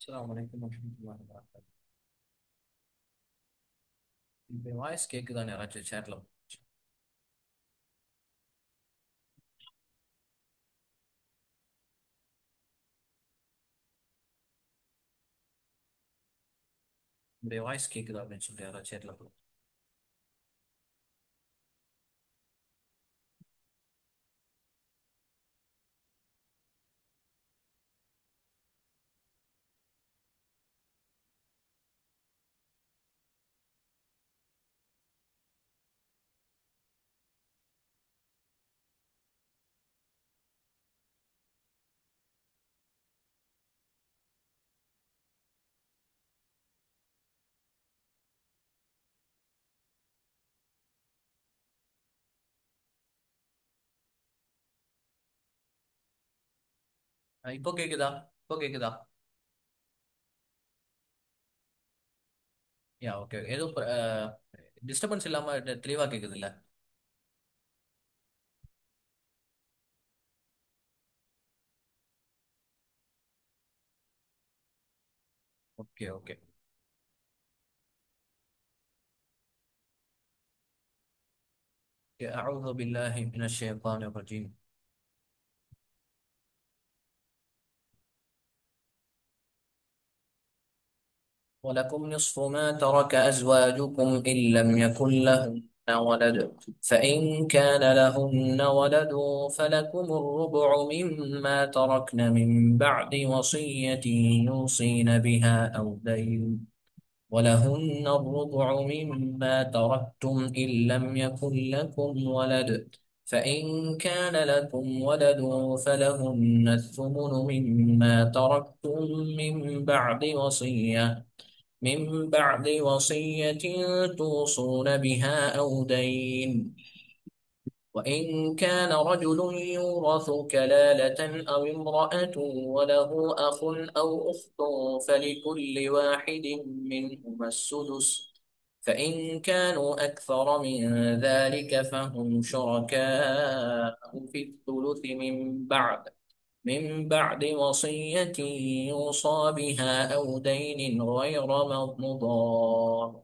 அஸ்ஸலாமு அலைக்கும் வரஹ்மத்துல்லாஹி வபரகாத்துஹு. இப்போ வாய்ஸ் கேக்குதான்னு யாராச்சும் சேட்ல உங்களுடைய வாய்ஸ் கேக்குதா அப்படின்னு சொல்லிட்டு யாராச்சும் சேட்ல இப்போ கேக்குதா? இப்போ கேக்குதா? யா, ஓகே. ஏதோ டிஸ்டர்பன்ஸ் இல்லாம தெளிவா கேக்குது இல்ல? Okay, okay. أعوذ بالله من الشيطان الرجيم. ولكم نصف ما ترك أزواجكم إن لم يكن لهن ولد، فإن كان لهن ولد فلكم الربع مما تركن من بعد وصية يوصين بها أو دين، ولهن الربع مما تركتم إن لم يكن لكم ولد، فإن كان لكم ولد فلهن الثمن مما تركتم من بعد وصية توصون بها أو دين. وإن كان رجل يورث كلالة أو امرأة وله أخ أو أخت فلكل واحد منهما السدس، فإن كانوا أكثر من ذلك فهم شركاء في الثلث من بعد وصية يوصى بها أو دين غير مضار،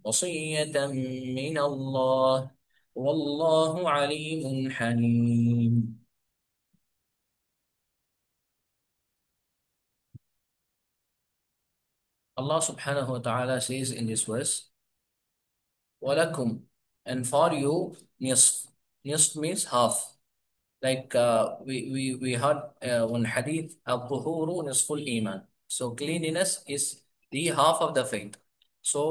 وصية من الله، والله عليم حليم. Allah subhanahu wa ta'ala says in this verse, وَلَكُمْ, and for you, nisf. Nisf means half. Like we had one hadith, al-tuhuru nisful iman. So cleanliness is the half of the faith. So,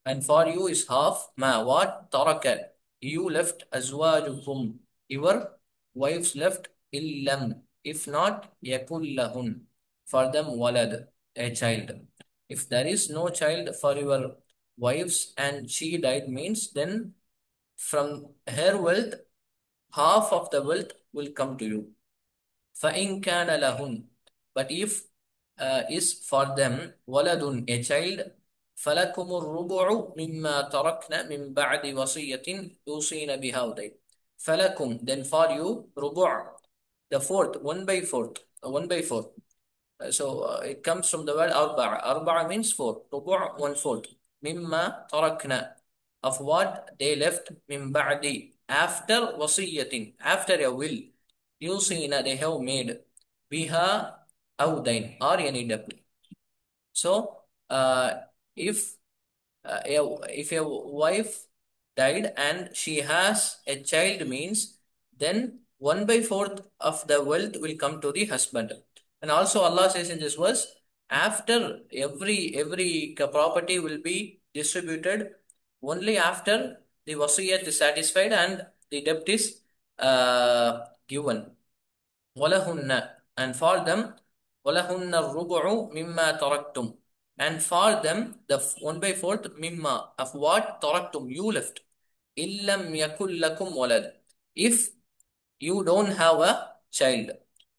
and for you is half ma what taraka, you left azwajukum, your wives left, illam, if not yakul lahun, for them walad, a child. If there is no child for your wives and she died, means then from her wealth half of the wealth will come to you. فَإِنْ كَانَ لَهُنْ, but if is for them waladun, a child, فَلَكُمُ الرُّبُعُ مِمَّا تَرَكْنَ مِنْ بَعْدِ وَصِيَّةٍ يُوصِينَ بِهَا أَوْ دَيْنٍ. فَلَكُمْ, then for you, rubu', the fourth, one by fourth. So it comes from the word arba'a. Arba'a means four. Rubu' one fourth. Mimma tarakna, of what they left, min ba'di, after wasiyatin, after a will. Yusina, they have made, biha awdain, or any debt. So if if a wife died and she has a child, means then one by fourth of the wealth will come to the husband. And also Allah says in this verse, after every property will be distributed only after the wasiyat is satisfied and the debt is given. وَلَهُنَّ, and for them, وَلَهُنَّ الرُّبُعُ مِمَّا تَرَكْتُمْ, and for them the one by fourth, mimma, of what taraktum, you left, illam yakul lakum walad, if you don't have a child.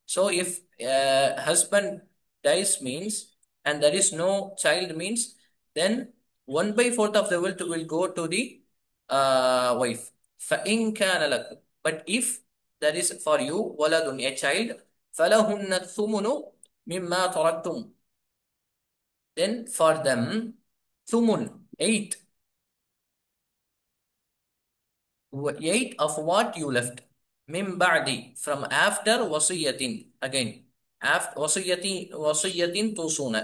So if husband dies means, and there is no child means, then one by fourth of the wealth will go to the wife. فَإِن كَانَ لَكُمْ, but if there is for you waladun, a child, فَلَهُنَّ الثُّمُنُ مِمَّا تَرَكْتُمْ, then for them, thumun, eight. Eight of what you left. Mim ba'di, from after wasiyatin. Again, after wasiyatin tusuna.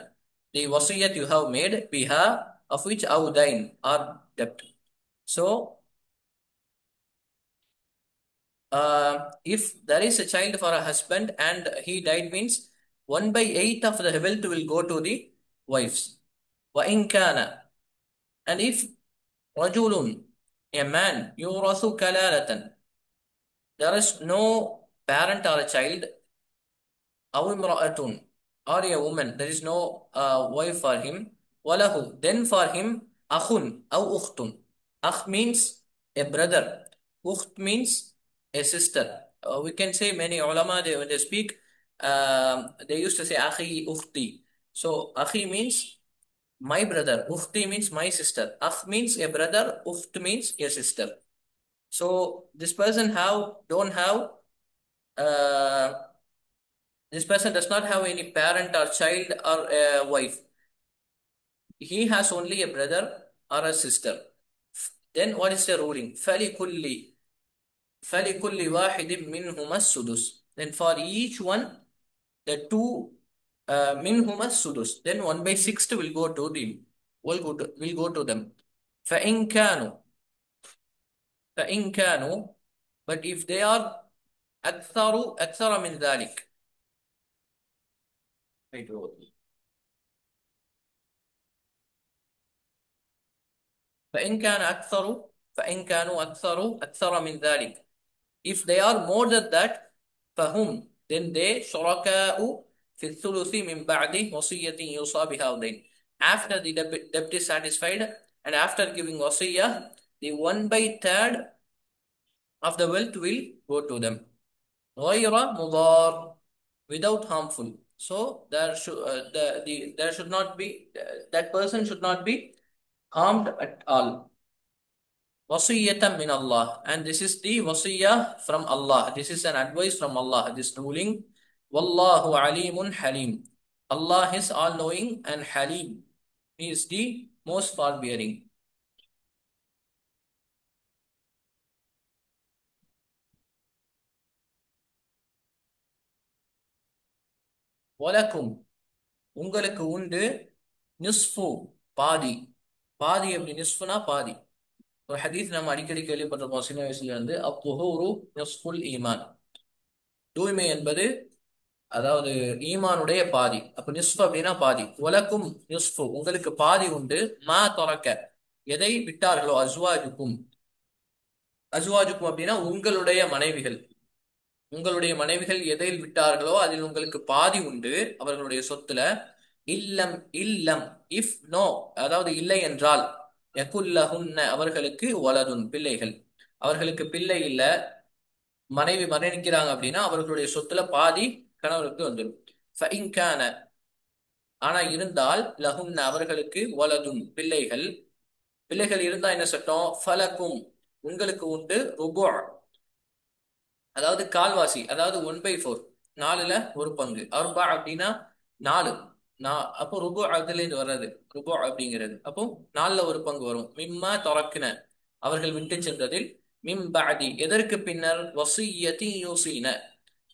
The wasiyat you have made, biha, of which awdain, or debt. So, if there is a child for a husband and he died, means 1 by 8 of the wealth will go to the wives. Wa in kana, and if rajulun, a man, yurathu kalalatan, there is no parent or a child, aw imra'atun, or a woman, there is no wife for him, walahu, then for him, akhun, aw ukhtun. Akh means a brother, ukht means a sister. We can say many ulama, they, when they speak, they used to say akhi, ukhti. So, akhi means my brother, ukhti means my sister. Akh means a brother, ukht means a sister. So, uh, this person does not have any parent or child or a wife. He has only a brother or a sister. Then what is the ruling? فَلِكُلِّ وَاحِدٍ مِّنْهُمَا السُّدُسُ. Then for each one, the two minhuma sudus. Then 1 by 6 will go to them. Will go to them. فَإِنْ كَانُوا فَإِنْ كَانُوا, but if they are أكثر من ذلك. Wait, wait. فإن كان أكثر فإن كانوا أكثر من ذلك. If they are more than that, فهم, then they شركاء في الثلث من بعد وصية يوصى بها أو دين. After the debt is satisfied and after giving wasiyah, the 1 by 3 of the wealth will go to them. غير مضار, without harmful. So there should not be that person should not be harmed at all. Wasiyatan min Allah. And this is the wasiyah from Allah. This is an advice from Allah. This ruling. Wallahu alimun halim. Allah is all knowing and halim. He is the most forbearing. Walakum. உங்களுக்கு உண்டு நிஸ்ஃபு, பாதி. பாதி எப்படி நிஸ்ஃபுனா பாதி. ஒரு ஹதீஸ் நம்ம அடிக்கடி கேள்விப்பட்டிருப்போம் சின்ன வயசுல இருந்து, அத்துஹூரு நிஸ்ஃபுல் ஈமான். தூய்மை என்பது அதாவது ஈமானுடைய பாதி. அப்ப நிஸ்ஃப் அப்படின்னா பாதி. உலக்கும் நிஸ்ஃபு, உங்களுக்கு பாதி உண்டு. மா தொறக்க, எதை விட்டார்களோ, அஸ்வாஜுக்கும். அஸ்வாஜுக்கும் அப்படின்னா உங்களுடைய மனைவிகள். உங்களுடைய மனைவிகள் எதை விட்டார்களோ அதில் உங்களுக்கு பாதி உண்டு அவர்களுடைய சொத்துல. இல்லம் இல்லம், இஃப் நோ, அதாவது இல்லை என்றால், யகுல்லஹுன்ன, அவர்களுக்கு வலதுன், பிள்ளைகள். அவர்களுக்கு பிள்ளை இல்ல, மனைவி மரணிக்கிறாங்க அப்படின்னா அவர்களுடைய சொத்துல பாதி கணவருக்கு வந்துடும். ஃபஇன் கான, ஆனா இருந்தால், லஹுன்ன, அவர்களுக்கு வலதுன், பிள்ளைகள். பிள்ளைகள் இருந்தா என்ன சட்டம்? ஃபலக்கும், உங்களுக்கு உண்டு. ருபு, அதாவது கால்வாசி, அதாவது 1/4, 4ல் ஒரு பங்கு. அர்பா அப்படின்னா 4. அப்போ ருபு அதுல இருந்து வர்றது ருபு அப்படிங்கிறது. அப்போ 4ல் ஒரு பங்கு வரும். மிம்மா தொறக்கின, அவர்கள் விட்டு சென்றதில். மிம் பாதி, எதற்கு பின்னர். வசியத்தி யூசின,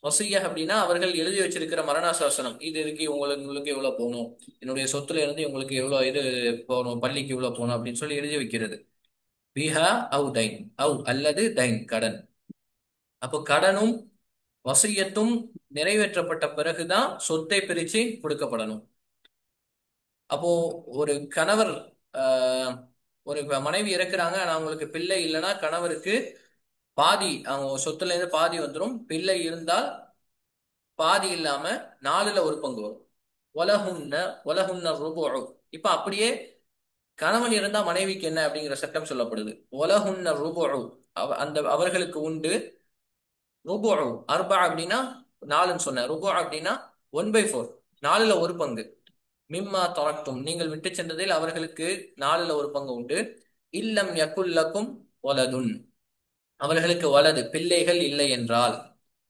வசிய அப்படின்னா அவர்கள் எழுதி வச்சிருக்கிற மரணாசாசனம். இது இருக்கு, உங்களுக்கு எவ்வளவு போகணும், என்னுடைய சொத்துல இருந்து உங்களுக்கு எவ்வளவு இது போகணும், பள்ளிக்கு இவ்வளவு போகணும் அப்படின்னு சொல்லி எழுதி வைக்கிறது. பிஹா அவு தைன், அவு அல்லது தைன், கடன். அப்போ கடனும் வசியத்தும் நிறைவேற்றப்பட்ட பிறகுதான் சொத்தை பிரிச்சு கொடுக்கப்படணும். அப்போ ஒரு கணவர் ஒரு மனைவி இறக்குறாங்க, ஆனா அவங்களுக்கு பிள்ளை இல்லைன்னா கணவருக்கு பாதி, அவங்க சொத்துல இருந்து பாதி வந்துடும். பிள்ளை இருந்தால் பாதி இல்லாம 4ல் ஒரு பங்கு வரும். ஒலஹுன்ன ஒலஹுன்ன ருபு. இப்ப அப்படியே கணவன் இருந்தா மனைவிக்கு என்ன அப்படிங்கிற சட்டம் சொல்லப்படுது. ஒலஹுன்ன ருபு, அந்த அவர்களுக்கு உண்டு. ருபு, அர்பா அப்படின்னா 4ன்னு சொன்ன. ருபு அப்படின்னா 1/4, 4ல் ஒரு பங்கு. மிம்மா தொரக்டும், நீங்கள் விட்டு சென்றதில் அவர்களுக்கு 4ல் ஒரு பங்கு உண்டு. இல்லம் யகுல்லக்கும் வலதுன், அவர்களுக்கு வலது, பிள்ளைகள் இல்லை என்றால்.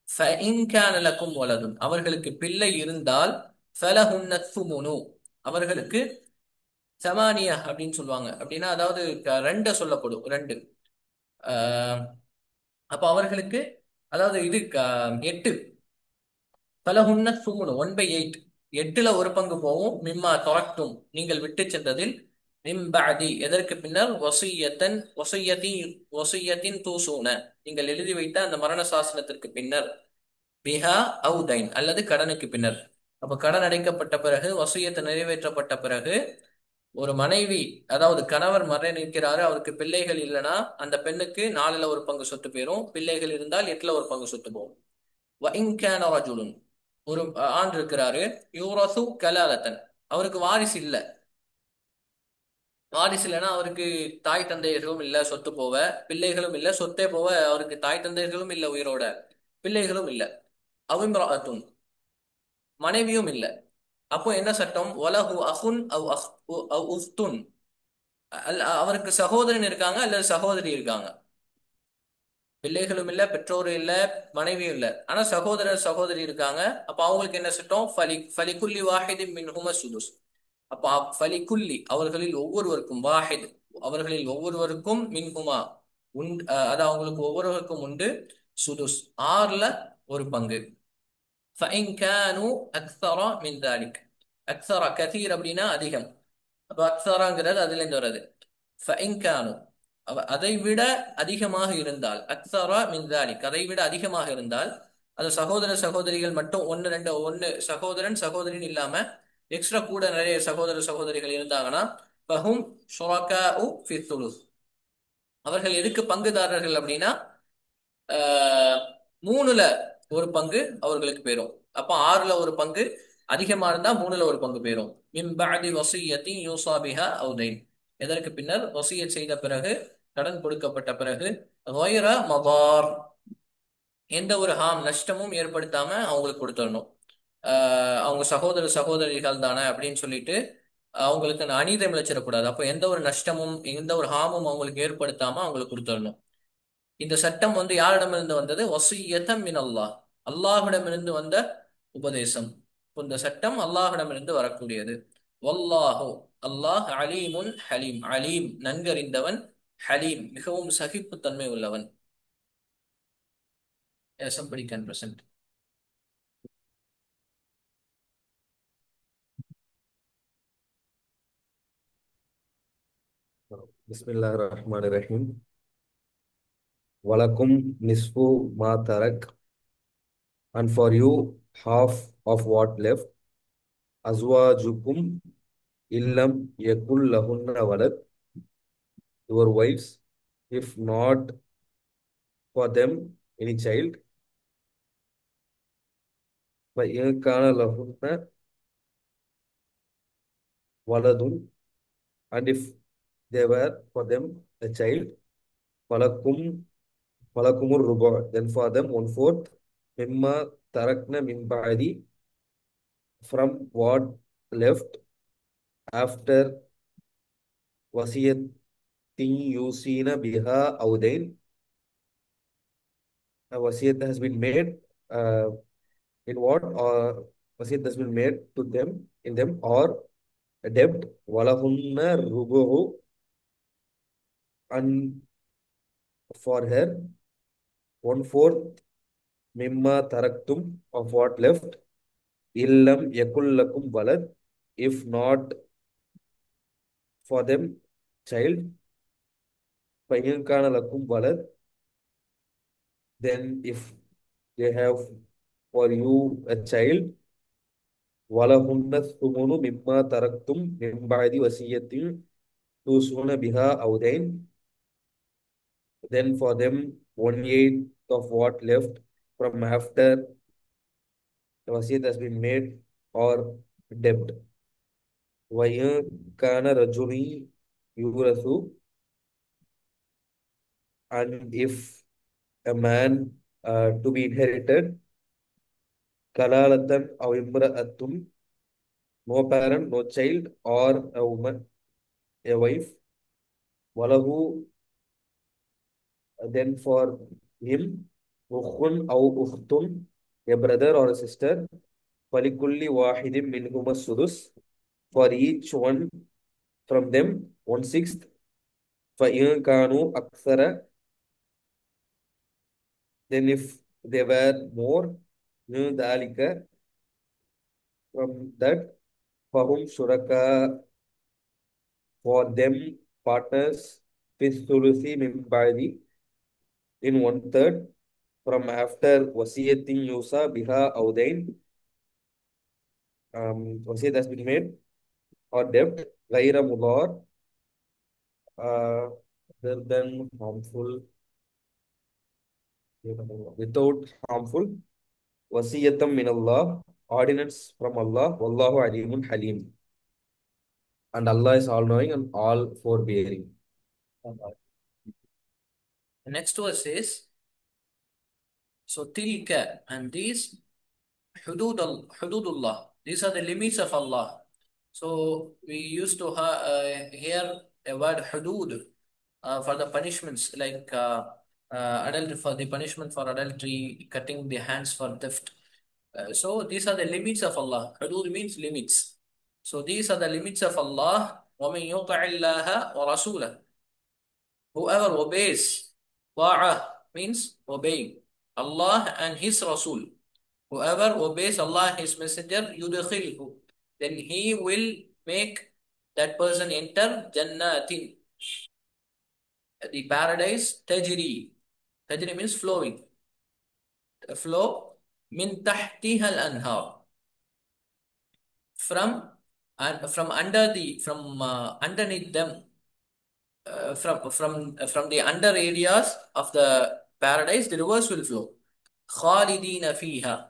ஃபஇன் கான லக்கும் வலதுன், அவர்களுக்கு பிள்ளை இருந்தால். ஃபலஹுன்ன த்சுமுனு, அவர்களுக்கு சமானியா அப்படின்னு சொல்லுவாங்க. அப்படின்னா அதாவது ரெண்டு சொல்லப்படும், ரெண்டு. ஆஹ் அப்ப அவர்களுக்கு அதாவது இது எட்டு. பலகுன்ன சுமுனு 1/8. எட்டுல ஒரு பங்கு போகும். மிம்மா தொரக்டும், நீங்கள் விட்டு சென்றதில். மிம்பஅதி, எதற்கு பின்னர். வசியத்தன் வசியத்தி வசியத்தின் தூசூன, நீங்கள் எழுதி வைத்த அந்த மரண சாசனத்திற்கு பின்னர். பிஹா அவுதைன், அல்லது கடனுக்கு பின்னர். அப்ப கடன் அடைக்கப்பட்ட பிறகு, வசியத்து நிறைவேற்றப்பட்ட பிறகு, ஒரு மனைவி அதாவது கணவர் மரணிக்கிறாரு, அவருக்கு பிள்ளைகள் இல்லைன்னா அந்த பெண்ணுக்கு நாலுல ஒரு பங்கு சொத்து போயிரும். பிள்ளைகள் இருந்தால் எட்டுல ஒரு பங்கு சொத்து போகும். வஇன்கான ரஜுலுன், ஒரு ஆண் இருக்கிறாரு. யூரசு கலாலத்தன், அவருக்கு வாரிசு இல்ல. வாரிசு இல்லைன்னா அவருக்கு தாய் தந்தையர்களும் இல்ல, சொத்து போவ. பிள்ளைகளும் இல்ல, சொத்தே போவ. அவருக்கு தாய் தந்தையர்களும் இல்ல உயிரோட, பிள்ளைகளும் இல்ல. அவிம்ராஅத்துன், மனைவியும் இல்ல. அப்போ என்ன சட்டம்? வலஹு அஹுன் அவ் அவ் உஃப்துன், அவருக்கு சகோதரன் இருக்காங்க அல்லது சகோதரி இருக்காங்க. பிள்ளைகளும் இல்ல, பெற்றோரும் இல்ல, மனைவியும் இல்ல, ஆனா சகோதரர் சகோதரி இருக்காங்க. அப்ப அவங்களுக்கு என்ன சட்டம்? ஃபலிகுல்லி வாஹிதின் மின்ஹும சுதுஸ். அப்ப ஃபலிகுல்லி, அவர்களில் ஒவ்வொருவருக்கும், வாஹித், அவர்களில் ஒவ்வொருவருக்கும், மின்ஹுமா, உண்டு, அது அவங்களுக்கு ஒவ்வொருவருக்கும் உண்டு. சுதுஸ், ஆறுல ஒரு பங்கு. ஃபஇன் கானு அக்ஸர மின் தாலிக். அக்ஸர கதீர் அப்படின்னா அதிகம். அப்ப அக்ஸராங்கிறது அதுல இருந்து வருது. ஃபஇன் கானு, அதை விட அதிகமாக இருந்தால். அக்ஸரா மின் தாலிக், அதை விட அதிகமாக இருந்தால். அது சகோதர சகோதரிகள் மட்டும் ஒன்னு ரெண்டு, ஒன்னு சகோதரன் சகோதரின் இல்லாம எக்ஸ்ட்ரா கூட நிறைய சகோதர சகோதரிகள் இருந்தாங்கன்னா, ஃபஹும் ஷுரகாஉ ஃபி த்ுலுஸ், அவர்கள் எதுக்கு பங்குதாரர்கள் அப்படின்னா, ஆஹ், மூணுல ஒரு பங்கு அவர்களுக்கு போயிரும். அப்ப ஆறுல ஒரு பங்கு அதிகமா இருந்தா மூணுல ஒரு பங்கு போயிரும். மின் பஅதி வஸிய்யத்தி யூஸா பிஹா அவ் தைன், எதற்கு பின்னர் வசியத் செய்த பிறகு, கடன் கொடுக்கப்பட்ட பிறகு. غير மதார், எந்த ஒரு நஷ்டமும் ஏற்படுத்தாம அவங்களுக்கு கொடுத்துடணும். அவங்க சகோதர சகோதரிகள் தானே அப்படின்னு சொல்லிட்டு அவங்களுக்கு அநீதம் இழைச்சிடக்கூடாது. அப்போ எந்த ஒரு நஷ்டமும் எந்த ஒரு அவங்களுக்கு ஏற்படுத்தாம அவங்களுக்கு கொடுத்துடணும். இந்த சட்டம் யாரிடமிருந்து வந்தது? வசியத்தம் மின் அல்லாஹ், அல்லாஹ்விடமிருந்து வந்த உபதேசம். இப்ப இந்த சட்டம் அல்லாஹ்விடமிருந்து வரக்கூடியது. வல்லாஹு, அல்லாஹ், அலீமுன் ஹலீம், அலீம் நன்கறிந்தவன், ஹலீம் மிகவும் சகிப்புத்தன்மை உள்ளவன். somebody can present. Bismillahirrahmanirrahim. Walakum nisfu ma tarak, and for you half of what left. Azwajukum illam yakul lahunna walad, your wives, if not for them any child. Fa in kana lahunna waladun, and if they were for them a child. Falakum falakumur rubu', then for them one fourth. Mimma tarakna min ba'di, from what left after wasiyatin yusina biha awdain. A wasiyat has been made in what, or wasiyat has been made to them, in them, or a debt. Walahunna rubu'u, and for her one fourth. Mimma taraktum, of what left. Illam yakul lakum walad, if not for them child. Fayin kana lakum walad, then if they have for you a child. Walahunna thumunu mimma taraktum min ba'di wasiyatin tusuna biha awdain, then for them 1/8 of what left from after the wasiyat has been made, or debt. Waya kana rajuli yurasu, and if a man to be inherited, kalalatan aw imra'atun, no parent, no child, or a woman, a wife. Walahu, then for him, ukhun aw ukhtun, a brother or a sister. Falikulli wahidin minhum sudus, for each one from them 1/6. فَإِنْ كَانُوا أَكْثَرَ, then if they were more, مِنْ ذَلِكَ, from that, فَهُمْ شُرَكَاء, for them partners, في الثُّلُثِ مِنْ بَعْدِ, in 1/3, from after وَصِيَّةٍ يُوصَى بِهَا أَوْ دَيْنٍ, وصية has been made, or debt, غَيْرَ مُضَارٍ, uh, other than harmful, without harmful, wasiyatan min Allah, ordinance from Allah, wallahu alimun halim, and Allah is all knowing and all forbearing. The next verse is, so tilka, and these hududullah, these are the limits of Allah. So we used to hear a word hudud for the punishments, like adultery, for the punishment for adultery, cutting the hands for theft. So these are the limits of Allah. Hudud means limits. So these are the limits of Allah. وَمَن يُطِعِ اللَّهَ وَرَسُولَهُ, whoever obeys, ta'ah means obeying Allah and His Rasul. Whoever obeys Allah and His Messenger, yudkhilhu, then He will make that person enter Jannatin, the paradise, tajri. Tajri means flowing. Flow, min tahtiha al-anhar, from and from under the, from underneath them, from the under areas of the paradise, the rivers will flow. Khalidina fiha,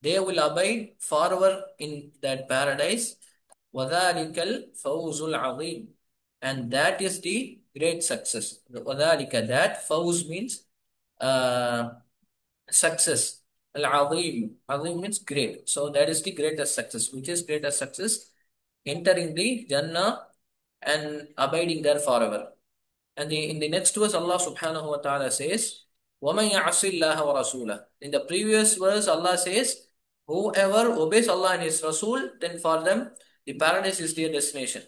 they will abide forever in that paradise. Wadhalikal fawzul azim, and that is the great success. Wadhalika, that fawz means uh, success. Al azim, azim means great. So that is the greatest success. Which is greatest success? Entering the Jannah and abiding there forever. And in the next verse, Allah subhanahu wa ta'ala says, وَمَنْ يَعْصِ اللَّهَ وَرَسُولَهُ. In the previous verse, Allah says, whoever obeys Allah and His Rasul, then for them, the paradise is their destination.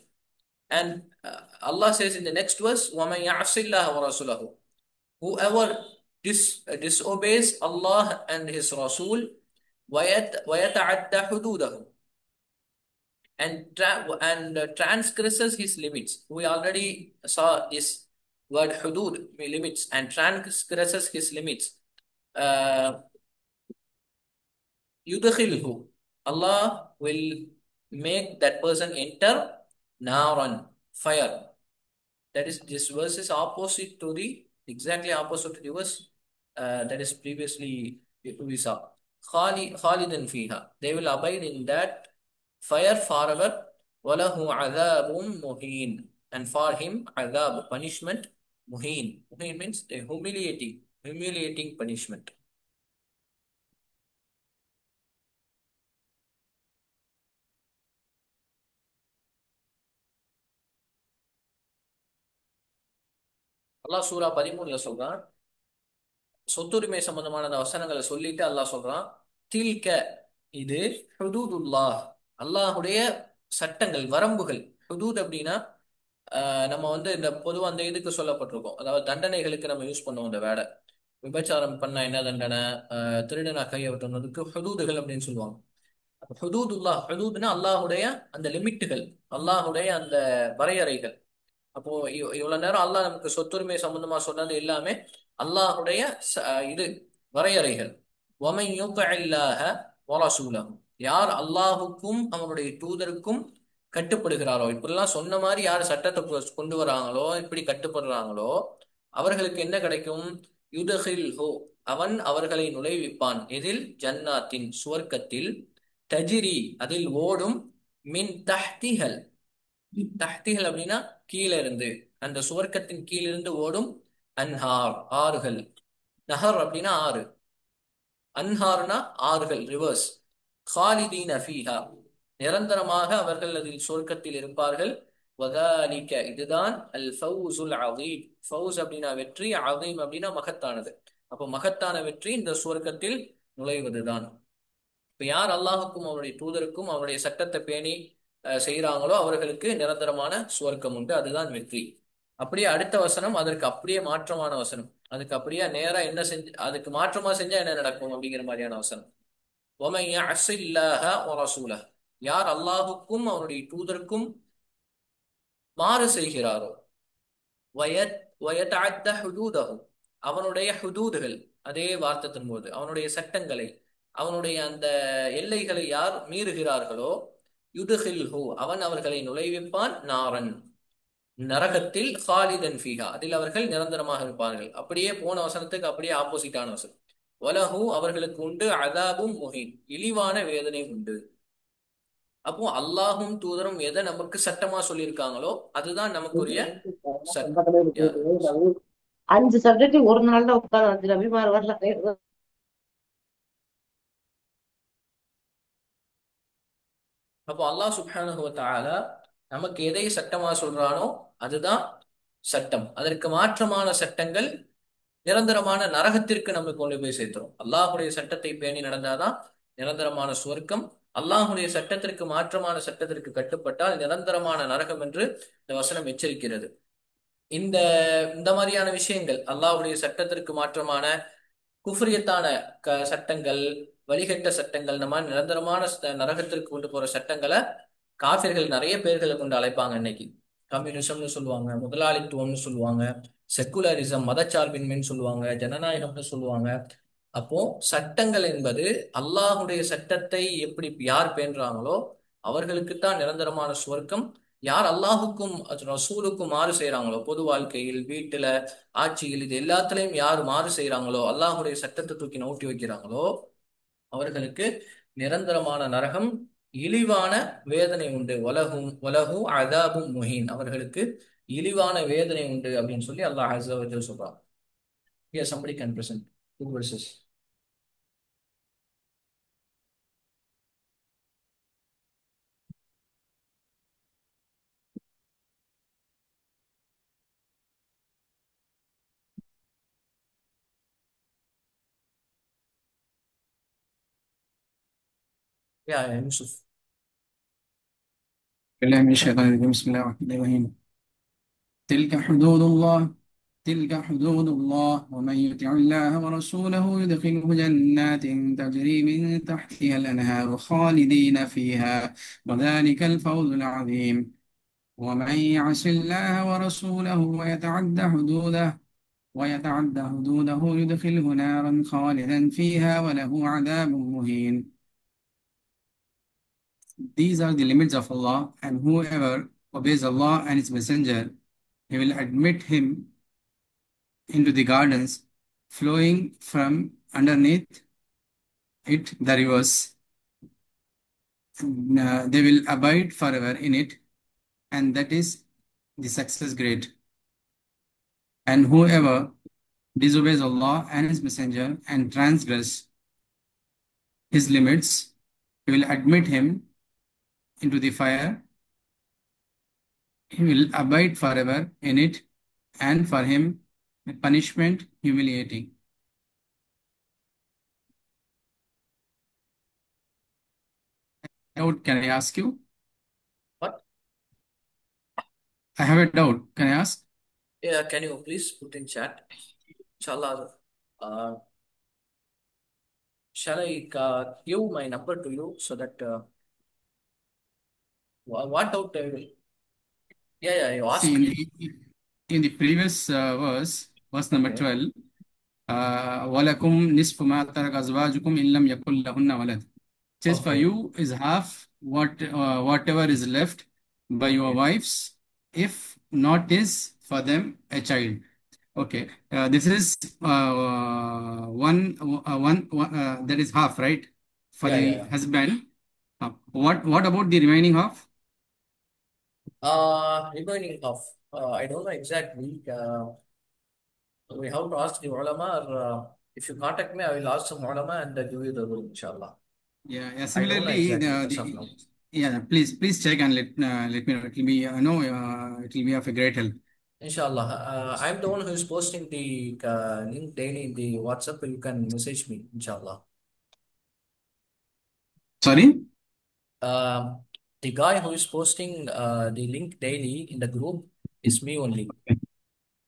And Allah says in the next verse, وَمَنْ يَعْصِ اللَّهَ وَرَسُولَهُ. Whoever disobeys Allah and His Rasul, وَيَتَعَدَّ حُدُودَهُ, and transgresses His limits. We already saw this word hudud, limits, and transgresses His limits. Yudkhilhu, Allah will make that person enter naran, fire. That is, this verse is opposite to the, exactly opposite to the verse that is previously we saw. Khalidan fiha, they will abide in that fire forever. Walahu adhabum muhin, and for him adhab, punishment, muhin. Muhin means a humiliating punishment. Allah சூரா 13ல சொல்றான், சொத்துரிமை சம்பந்தமான அந்த வசனங்களை சொல்லிட்டு அல்லாஹ் சொல்றான், தில்க, இது ஹுதூதுல்லாஹ், அல்லாஹுடைய சட்டங்கள், வரம்புகள். ஹுதூத் அப்படின்னா நம்ம வந்து இந்த பொதுவாக அந்த இதுக்கு சொல்லப்பட்டிருக்கோம், அதாவது தண்டனைகளுக்கு நம்ம யூஸ் பண்ணுவோம் இந்த வேடை. விபச்சாரம் பண்ணா என்ன தண்டனை, திருடனா கையை வெட்டுனதுக்கு ஹுதூதுகள் அப்படின்னு சொல்லுவாங்க. ஹுதூதுல்லாஹ், ஹுதூத்னா அல்லாஹுடைய அந்த லிமிட்டுகள், அல்லாஹுடைய அந்த வரையறைகள். அப்போ இவ்வளவு நேரம் அல்லாஹ் நமக்கு சொத்துரிமை சம்பந்தமா சொன்னது எல்லாமே அல்லாஹுடைய இது வரையறைகள். وَمَنْ يُطِعِ اللَّهَ وَرَسُولَهُ, யார் அல்லாஹுக்கும் அவனுடைய தூதருக்கும் கட்டுப்படுகிறாரோ, இப்படிலாம் சொன்ன மாதிரி யார் சட்டத்தை கொண்டு வராங்களோ, இப்படி கட்டுப்படுறாங்களோ, அவர்களுக்கு என்ன கிடைக்கும்? யுதஹில்ஹு, அவன் அவர்களை நுழைவிப்பான். எதில்? ஜன்னாத்தின், சுவர்க்கத்தில். தஜிரி, அதில் ஓடும். மின் தஹ்திஹல், தஹ்திஹல் அப்படின்னா கீழே இருந்து, அந்த சுவர்க்கத்தின் கீழிருந்து ஓடும். அன்ஹார், ஆறுகள். நஹர் அப்படின்னா ஆறு, அன்ஹார்னா ஆறுகள், ரிவர்ஸ். காலிதீன ஃபீஹா, நிரந்தரமாக அவர்கள் அதில் சொர்க்கத்தில் இருப்பார்கள். வதாலிக, இதுதான் அல் ஃபௌசுல் அதீம். ஃபௌஸ் அப்படின்னா வெற்றி, அதீம் அப்படின்னா மகத்தானது. அப்போ மகத்தான வெற்றி இந்த சுவர்க்கத்தில் நுழைவதுதான். இப்ப யார் அல்லாஹுக்கும் அவருடைய தூதருக்கும் அவருடைய சட்டத்தை பேணி செய்கிறாங்களோ அவர்களுக்கு நிரந்தரமான சுவர்க்கம் உண்டு, அதுதான் வெற்றி. அப்படியே அடுத்த வசனம் அதற்கு அப்படியே மாற்றமான வசனம். அதுக்கு அப்படியே நேரா என்ன செஞ்சு அதுக்கு மாற்றமா செஞ்சா என்ன நடக்கும் அப்படிங்கிற மாதிரியான வசனம். وَمَن يَعْصِ اللَّهَ وَرَسُولَهُ, யார் அல்லாஹுக்கும் அவருடைய தூதருக்கும் மாறு செய்கிறாரோ, வயத் வயதஅத்த ஹுதூதஹு, அவனுடைய ஹுதூதுகள், அதே வார்த்தத்தின் போது அவனுடைய சட்டங்களை, அவனுடைய அந்த எல்லைகளை யார் மீறுகிறார்களோ, யுதுஹில்ஹு, அவன் அவர்களை நுழைவிப்பான், நாரன், நரகத்தில், ஹாலிதன் ஃபீஹா, அதில் அவர்கள் நிரந்தரமாக இருப்பார்கள். அப்படியே போன வசனத்துக்கு அப்படியே ஆப்போசிட்டான வசனம். வலஹு, அவர்களுக்கு உண்டு, அதாபும் முஹீன், இழிவான வேதனை உண்டு. அப்போ அல்லாஹும் தூதரும் எதை நமக்கு சட்டமா சொல்லியிருக்காங்களோ அதுதான் நமக்குரிய சட் யா. 5 சப்ஜெக்ட் ஒரு நாள்ல உட்கார 5 ரவிமார் வரல. அப்போ அல்லாஹ் சுப்ஹானஹு வ தஆலா நமக்கு எதை சட்டமா சொல்றானோ அதுதான் சட்டம். அதற்கு மாற்றமான சட்டங்கள் நிரந்தரமான நரகத்திற்கு நம்ம கொண்டு போய் சேர்த்துரும். அல்லாஹுடைய சட்டத்தை பேணி நடந்தாதான் நிரந்தரமான சுவர்க்கம். அல்லாஹுடைய சட்டத்திற்கு மாற்றமான சட்டத்திற்கு கட்டுப்பட்டால் நிரந்தரமான நரகம் என்று இந்த வசனம் எச்சரிக்கிறது. இந்த இந்த மாதிரியான விஷயங்கள், அல்லாஹ்வுடைய சட்டத்திற்கு மாற்றமான குஃப்ரியத்தான சட்டங்கள், வழிகட்ட சட்டங்கள், இந்த மாதிரி நிரந்தரமான நரகத்திற்கு கொண்டு போற சட்டங்களை காஃபிர்கள் நிறைய பேர்களை கொண்டு அழைப்பாங்க இன்னைக்கு. கம்யூனிசம்னு சொல்லுவாங்க, முதலாளித்துவம்னு சொல்லுவாங்க, செக்குலரிசம் மதச்சார்பின்மைன்னு சொல்லுவாங்க, ஜனநாயகம்னு சொல்லுவாங்க. அப்போ சட்டங்கள் என்பது அல்லாஹுடைய சட்டத்தை எப்படி யார் பேணுறாங்களோ அவர்களுக்குத்தான் நிரந்தரமான சுவர்க்கம். யார் அல்லாஹுக்கும் ரசூலுக்கும் மாறு செய்யறாங்களோ, பொது வாழ்க்கையில், வீட்டுல, ஆட்சியில், இது எல்லாத்துலயும் யார் மாறு செய்யறாங்களோ, அல்லாஹுடைய சட்டத்தை தூக்கி நோட்டி வைக்கிறாங்களோ அவர்களுக்கு நிரந்தரமான நரகம், இழிவான வேதனை உண்டு. வலஹு அதாபும் முஹீன், அவர்களுக்கு இழிவான வேதனை உண்டு அப்படின்னு சொல்லி அல்லாஹ் அஸ்ஸ வ ஜல் சொல்றான். Here somebody can present two verses. Yeah, Yusuf. بالله من الشيطان الرجيم بسم الله الرحمن الرحيم تلك حدود الله تلك حدود الله ومن يطع الله ورسوله يدخله جنات تجري من تحتها الأنهار خالدين فيها وذلك الفوز العظيم ومن يعص الله ورسوله ويتعد حدوده يدخله نارا خالدا فيها وله عذاب مهين. These are the limits of Allah, and whoever obeys Allah and His Messenger, He will admit him into the gardens flowing from underneath it the rivers. They will abide forever in it, and that is the success great. And whoever disobeys Allah and His Messenger and transgress His limits, He will admit him into the fire. He will abide forever in it, and for him a punishment humiliating. Doubt, can I ask you? What? I have a doubt. Can I ask? Yeah, can you please put in chat? Inshallah. Shall I give my number to you so that what doubt I will? Yeah, you ask. See, in the previous verse number Okay. 12, وَلَكُمْ نِصْفُ مَا تَرَكَ أَزْوَاجُكُمْ إِنْ لَمْ يَكُنْ لَهُنَّ وَلَدٌ. It says for Okay. you is half whatever is left by your Okay. wives, if not is for them a child. Okay, this is that is half, right? For the Yeah. husband. What about the remaining half? Remaining of I don't know exactly. We have to ask the ulama, or if you contact me, I will ask some ulama and give you the rule, inshallah. Yeah. I don't know Similarly, exactly as of now. yeah. Please check and let me know. It will be it will be of a great help. Inshallah. I'm the one who is posting the link daily in the WhatsApp. You can message me, inshallah. Sorry. Um, The guy who is posting the link daily in the group is me only.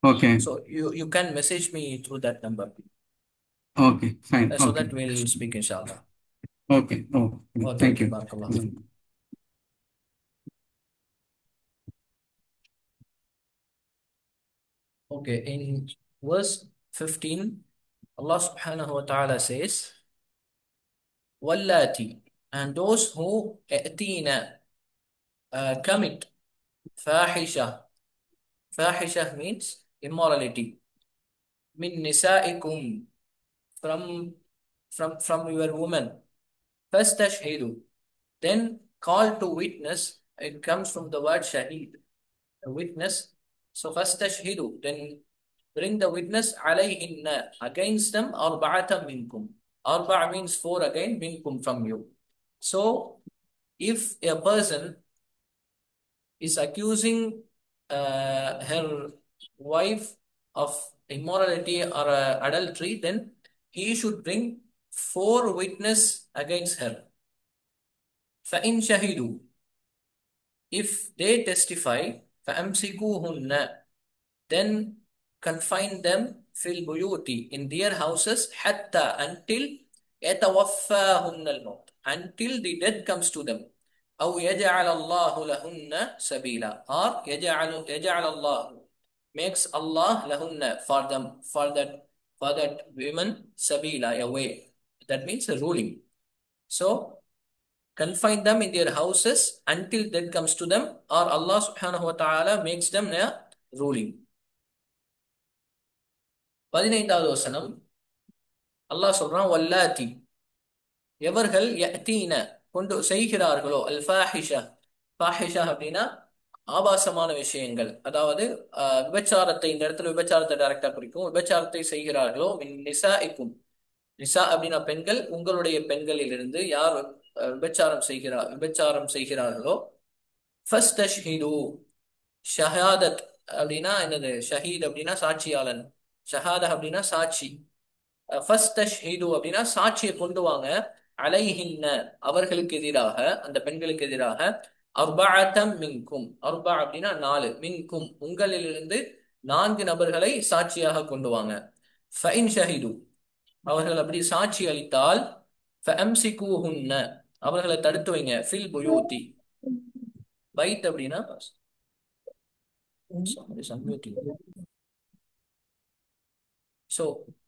Okay. So you can message me through that number Okay. Fine. so Okay. that we'll speak inshallah. Okay. Oh, Okay, thank okay, you. barakallah feek. Okay, in verse 15, Allah subhanahu wa ta'ala says, Wallati, and those who a'tina, commit fahisha. Fahisha means immorality. Min nisaikum, from from your woman. Fastashhidu, then call to witness. It comes from the word shahid, a witness. So fastashhidu, then bring the witness alayhinna, against them, arba'ata minkum. Arba' means four again, minkum, from you. So if a person is accusing her wife of immorality or adultery, then he should bring four witnesses against her. فَإِن شَهِدُوا, if they testify, فَأَمْسِكُوهُنَّ, then confine them fil buyuti, in their houses, hatta, until يتوفاهن الموت, until the death comes to them. أو يجعل الله لهن سبيلا, or يجعل الله, makes Allah lahunna, for them, for that women, sabila, a way. That means a ruling. So confine them in their houses until death comes to them, or Allah subhanahu wa ta'ala makes them a ruling. 15வது வசனம், அல்லாஹ் சொல்றான், வல்லாத்தி, எவர்கள் யஅதீன, கொண்டு செய்கிறார்களோ, அல் ஃபாஹிஷா. ஃபாஹிஷா அப்படின்னா ஆபாசமான விஷயங்கள், அதாவது விபச்சாரத்தை, இந்த இடத்துல விபச்சாரத்தை டைரக்டா குறிக்கும். விபச்சாரத்தை செய்கிறார்களோ, மின் நிசாஇக்கும், நிசா அப்படின்னா பெண்கள், உங்களுடைய பெண்களிலிருந்து யார் விபச்சாரம் செய்கிறார்களோ, ஃபஸ்தஷ்ஹிது, ஷஹாதத் அப்படின்னா என்னது, ஷஹீத் அப்படின்னா சாட்சியாளன், ஷஹாதா அப்படின்னா சாட்சி, ஃபஸ்தஷ்ஹிது அப்படின்னா சாட்சியை கொண்டு வாங்க, அலைஹின்ன, அவர்களுக்கு எதிராக, அந்த பெண்களுக்கு எதிராக, அர்பஅத்தம் மின்கும், அர்பா அப்படின்னா நாலு, மின்கும், உங்களிலிருந்து நான்கு நபர்களை சாட்சியாக கொண்டு வாங்க. ஃபஇன் ஷஹிது, அவர்கள் அப்படி சாட்சி அளித்தால், ஃபஅம்சிகூஹுன்ன, அவர்களை தடுத்து வைங்க, ஃபில் புயூதி, பைத் அப்படின்னா, somebody is unmuting. So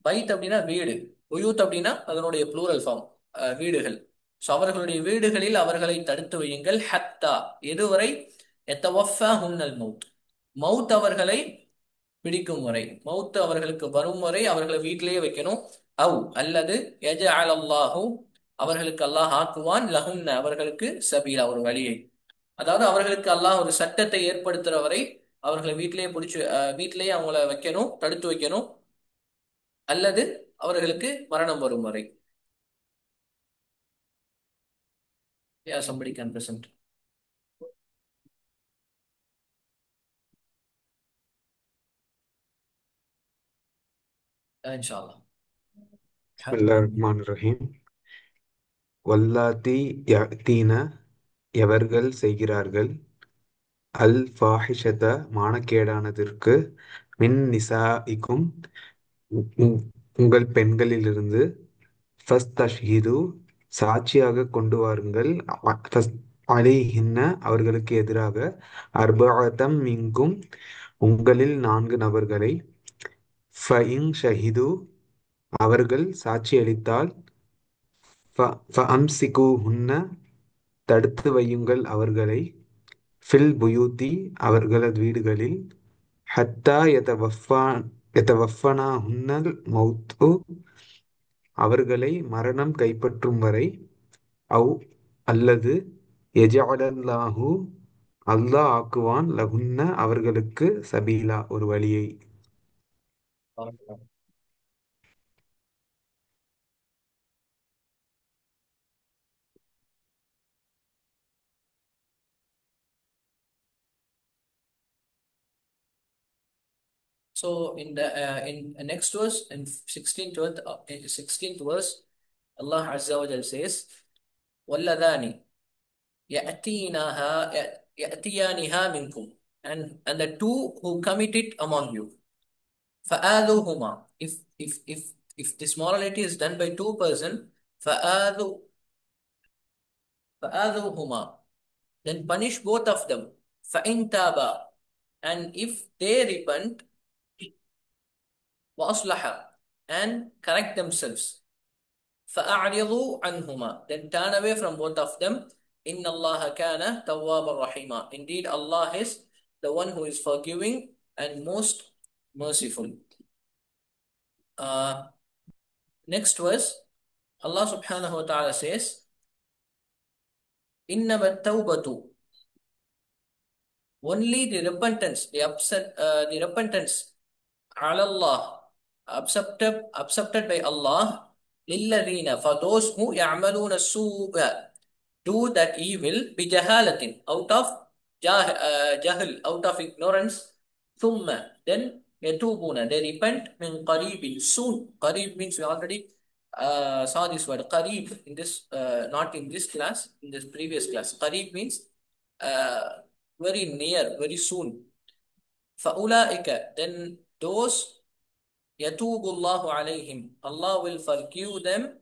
Baith அப்படின்னா வீடு, புயூத் அப்படின்னா அதனுடைய ப்ளூரல் ஃபார்ம், வீடுகள். ஸோ அவர்களுடைய வீடுகளில் அவர்களை தடுத்து வையுங்கள், ஹத்தா, எதுவரை, எத்தவஃபாஹுன்னல் மௌத், மௌத் அவர்களை பிடிக்கும் வரை, மௌத் அவர்களுக்கு வரும் வரை அவர்களை வீட்டிலேயே வைக்கணும். அவ் அல்லது யஜஅல் அல்லாஹு, அவர்களுக்கு அல்லாஹ் ஆக்குவான், லஹுன்ன, அவர்களுக்கு சபீலா, ஒரு வழியை. அதாவது அவர்களுக்கு அல்லாஹ் ஒரு சட்டத்தை ஏற்படுத்துற வரை அவர்களை வீட்டிலேயே பிடிச்சு, வீட்டிலேயே அவங்கள வைக்கணும், தடுத்து வைக்கணும், அல்லது அவர்களுக்கு மரணம் வரும் வரை. Yeah, somebody can present. Inshallah. பிஸ்மில்லாஹிர்ரஹ்மானிர்ரஹீம். வல்லாத்தி யஅதீன, எவர்கள் செய்கிறார்கள், அல் ஃபாஹிஷத, மானக்கேடானதற்கு, மின் நிசாஇக்கும், உங்கள் பெண்களிலிருந்து, ஃபஸ்தஷ்ஹிது, சாட்சியாக கொண்டு வாருங்கள், அலைஹின்ன, அவர்களுக்கு எதிராக, அர்பஅத்தம் மின்கும், உங்களில் நான்கு நபர்களை, ஃபஇன் ஷஹிது, அவர்கள் சாட்சியளித்தால், ஃபஅம்சிகுஹுன்ன, தடுத்து வையுங்கள் அவர்களை, ஃபில் புயூத்தி, அவர்களது வீடுகளில், ஹத்தா யதவஃபனாஹுன்னல் மௌத்து, அவர்களை மரணம் கைப்பற்றும் வரை, அவ் அல்லது யஜஅலல்லாஹு, அல்லாஹ் ஆக்குவான், லஹுன்ன, அவர்களுக்கு, சபீலா, ஒரு வழியை. So in the in next verse, in 16th verse, Allah Azza wa Jal says, "Walladani," يأتينها يأتيانها منكم, and the two who commit it among you. فآذوهما, if this morality is done by two person, فآذو فآذوهما, then punish both of them. فإن تابا, and if they repent, وأصلحا, and correct themselves, فأعرضوا عنهما, then turn away from both of them. إن الله كان توابا رحيما, indeed Allah is the one who is forgiving and most merciful. Uh, Next verse, Allah subhanahu wa ta'ala says, إنما التوبة, only the repentance, the repentance, على الله, accepted by Allah, للذين, for those who يعملون السوء, do that evil, بجهالة, out of jahl, out of ignorance, ثم, then يتوبون, they repent, من قريب, soon. قريب means we already saw this word قريب in this, not in this class, in this previous class. قريب means very near, very soon. فأولئك, then those, يتوب الله عليهم, Allah will forgive them.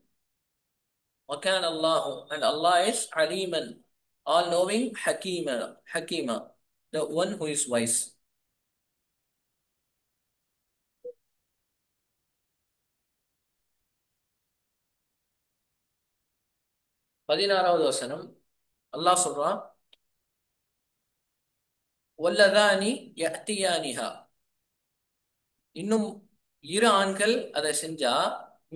وكان الله, and Allah is عليما, all knowing, حكيما, the one who is wise. பதினாறாவது வசனம், அல்லாஹ் சொல்றான், வல்லதானி யஅ்தியானிஹா, இன்னும் இரு ஆண்கள் அதை செஞ்சா,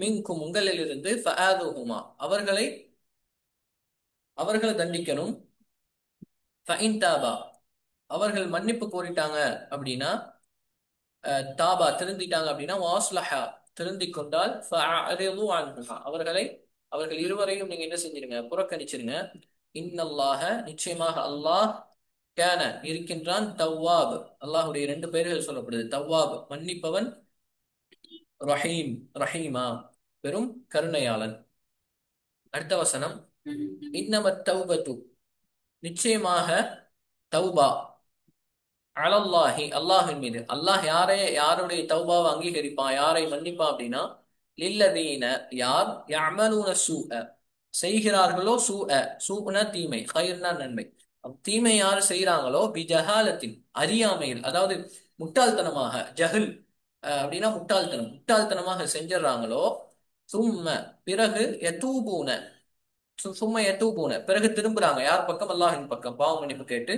மின்கும், உங்களிலிருந்து, ஃபஆதுஹுமா, அவர்களை தண்டிக்கணும். ஃபஇன் தாபா, அவர்கள் மன்னிப்பு கோரிட்டாங்க அப்படின்னா, தாபா திருந்திட்டாங்க அப்படின்னா, வாஸ்லஹா, திருந்திக் கொண்டால், ஃபஅரிது அன்ஹுமா, அவர்கள் இருவரையும் நீங்க என்ன செஞ்சிருங்க, புறக்கணிச்சிருங்க. இன்னல்லாஹ, நிச்சயமாக அல்லாஹ், கான, இருக்கின்றான், தவ்வாப், அல்லாஹுடைய இரண்டு பெயர்கள் சொல்லப்படுது, தவ்வாப் மன்னிப்பவன், ரஹீம் ரஹீமா பெரும் கருணையாளன். அடுத்த வசனம், இன்னமத் தௌபத்து, நிச்சயமாக தௌபா, அலல்லாஹி, அல்லாஹின் மீது, அல்லாஹ் யாருடைய தௌபாவை அங்கீகரிப்பான், யாரை மன்னிப்பான் அப்படின்னா, லில்லதீன, யார், யஅமலூன சூஅ, செய்கிறார்களோ, சூஅ தீமை, கைர்னா நன்மை, தீமை யார் செய்கிறாங்களோ, பிஜஹாலத்தின், அறியாமையில், அதாவது முட்டாள்தனமாக, ஜஹில் அப்படின்னா முட்டாள்தனமாக செஞ்சிடறாங்களோ, சும்ம, பிறகு, யதூபூன, சும்ம யதூபூன, பிறகு திரும்புறாங்க, யார் பக்கம், அல்லாஹின் பக்கம், பாவ மன்னிப்பு கேட்டு,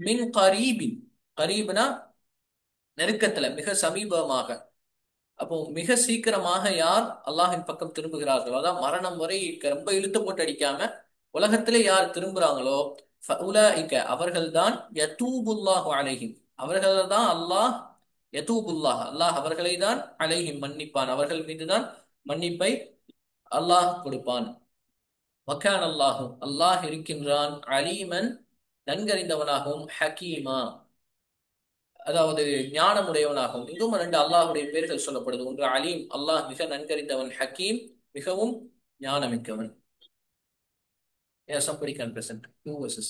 மின் கரீபின், கரீப்னா நெருக்கத்துல, மிக சமீபமாக, அப்போ மிக சீக்கிரமாக யார் அல்லாஹின் பக்கம் திரும்புகிறார்களோ, அதான் மரணம் வரை ரொம்ப இழுத்து போட்டு அடிக்காம உலகத்திலே யார் திரும்புறாங்களோ, ஃபஉலாஇக, அவர்கள்தான், யதூபுல்லாஹு அலைஹிம், அவர்கள்தான் அல்லாஹ், யதூபுல்லாஹ், அல்லாஹ் அவர்களை தான், அலைஹிம் மன்னிப்பான், அவர்கள் மீதுதான் மன்னிப்பை அல்லாஹ் கொடுப்பான். வக்கான் அல்லாஹு, அல்லாஹ் இருக்கின்றான், அலீமன், நன்கறிந்தவனாகவும், ஹக்கீமா, அதாவது ஞானமுடையவனாகவும். இங்கும் ரெண்டு அல்லாஹுடைய பெயர்கள் சொல்லப்படுது, ஒன்று அலீம், அல்லாஹ் மிக நன்கறிந்தவன், ஹக்கீம், மிகவும் ஞானமிக்கவன். Yes, somebody can present 2 verses.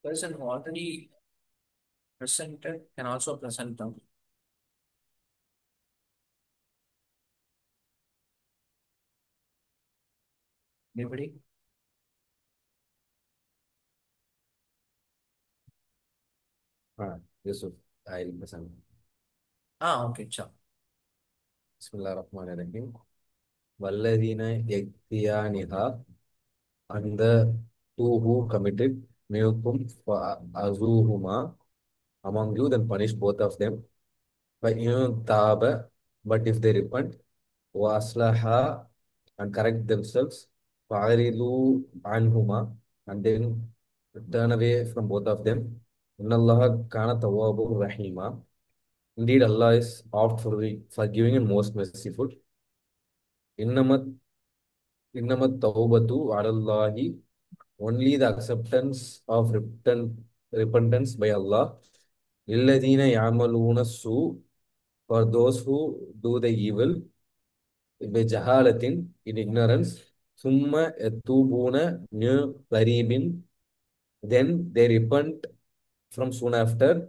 Person who already presented can also present them. Anybody? Yusuf, I'll present. Okay, sure. Bismillahirrahmanirrahim. Walladina yaktiyaniha, and the two who committed, minkum azuhuma, among you, then punish both of them. By taba, but if they repent, waslaha, and correct themselves, fa'aridu anhuma, and then turn away from both of them. Innallaha kana tawwabur rahima. Indeed, Allah is oft forgiving and most merciful. Innamat innamat tawbatu alallahi. Only the acceptance of repentance by Allah. Lilladina yamaluna su. For those who do the evil. Bejahalatin, in ignorance. Summa yatubuna new qaribin. Then they repent from soon after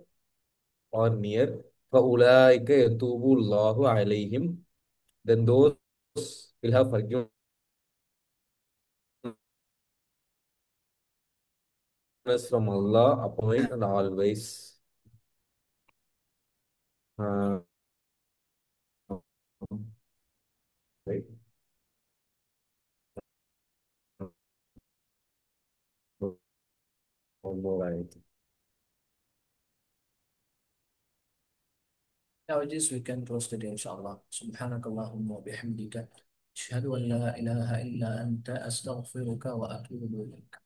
or near. فَأُولَٰئِكَ يَتُوبُ اللَّهُ عَلَيْهِمْ. Then those will have forgiveness from Allah upon it and always. Uh, right. One more ayat. Now with this we can close today, inshallah. Subhanakallahumma wa bihamdika. Ashhadu an la ilaha illa anta astaghfiruka wa atubu ilayk.